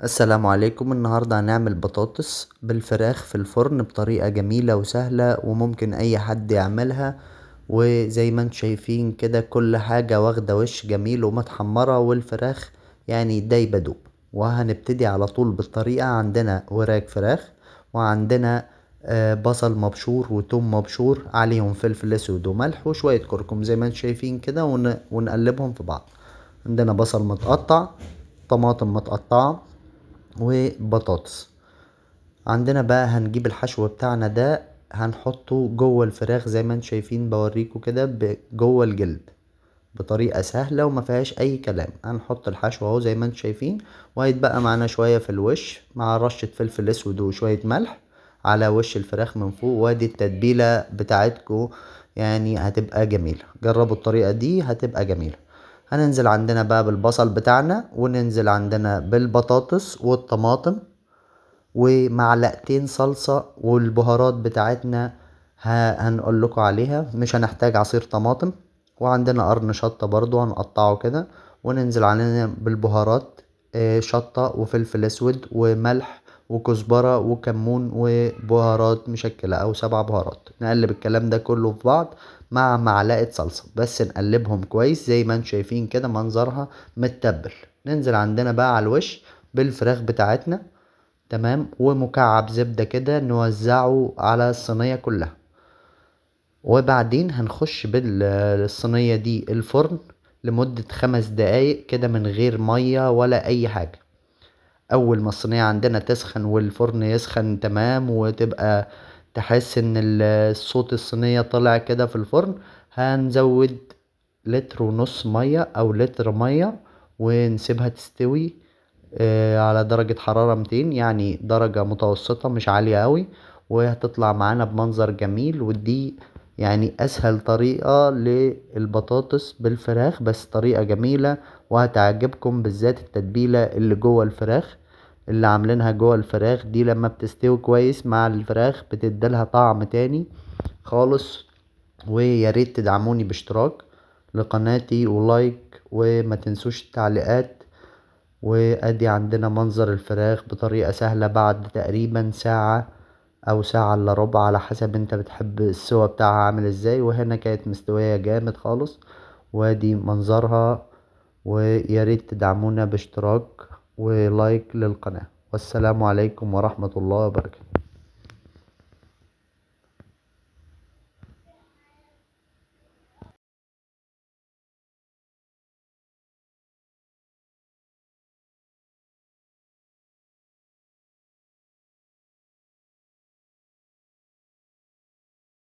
السلام عليكم. النهاردة هنعمل بطاطس بالفراخ في الفرن بطريقة جميلة وسهلة وممكن اي حد يعملها. وزي ما انتم شايفين كده كل حاجة واخدة وش جميل ومتحمرة والفراخ يعني دايبة دوب. وهنبتدي على طول بالطريقة. عندنا وراك فراخ وعندنا بصل مبشور وتوم مبشور عليهم فلفل اسود وملح وشوية كركم زي ما انتم شايفين كده ونقلبهم في بعض. عندنا بصل متقطع، طماطم متقطعة، وبطاطس. عندنا بقى هنجيب الحشو بتاعنا ده هنحطه جوه الفراخ زي ما انتم شايفين بوريكم كده جوه الجلد بطريقة سهلة وما فيهاش اي كلام. هنحط الحشو اهو زي ما انتم شايفين وهيتبقى معانا شوية في الوش مع رشة فلفل اسود وشوية ملح على وش الفراخ من فوق. وادي التتبيلة بتاعتكم يعني هتبقى جميلة. جربوا الطريقة دي هتبقى جميلة. هننزل عندنا بقى بالبصل بتاعنا وننزل عندنا بالبطاطس والطماطم ومعلقتين صلصة والبهارات بتاعتنا هنقول لكم عليها. مش هنحتاج عصير طماطم. وعندنا قرن شطة برضو هنقطعه كده وننزل علينا بالبهارات، شطة وفلفل اسود وملح وكزبرة وكمون وبهارات مشكلة او 7 بهارات. نقلب الكلام ده كله في بعض مع معلقة صلصة بس نقلبهم كويس زي ما انتم شايفين كده منظرها متبل. ننزل عندنا بقى على الوش بالفراخ بتاعتنا تمام ومكعب زبدة كده نوزعه على الصينية كلها. وبعدين هنخش بالصينية دي الفرن لمدة 5 دقايق كده من غير مية ولا اي حاجة. اول ما الصينية عندنا تسخن والفرن يسخن تمام وتبقى تحس ان صوت الصينية طلع كده في الفرن، هنزود لتر ونص مية او لتر مية ونسيبها تستوي على درجة حرارة 200 يعني درجة متوسطة مش عالية اوي. وهتطلع معانا بمنظر جميل. ودي يعني اسهل طريقة للبطاطس بالفراخ بس طريقة جميلة وهتعجبكم بالذات التتبيلة اللي جوه الفراخ اللي عاملينها جوه الفراخ دي لما بتستوي كويس مع الفراخ بتديلها طعم تاني خالص. وياريت تدعموني باشتراك لقناتي ولايك وما تنسوش التعليقات. وادي عندنا منظر الفراخ بطريقة سهلة بعد تقريبا ساعة او ساعة الا ربع على حسب انت بتحب السوا بتاعها عامل ازاي. وهنا كانت مستوية جامد خالص وادي منظرها. وياريت تدعمونا باشتراك ولايك للقناة. والسلام عليكم ورحمة الله وبركاته.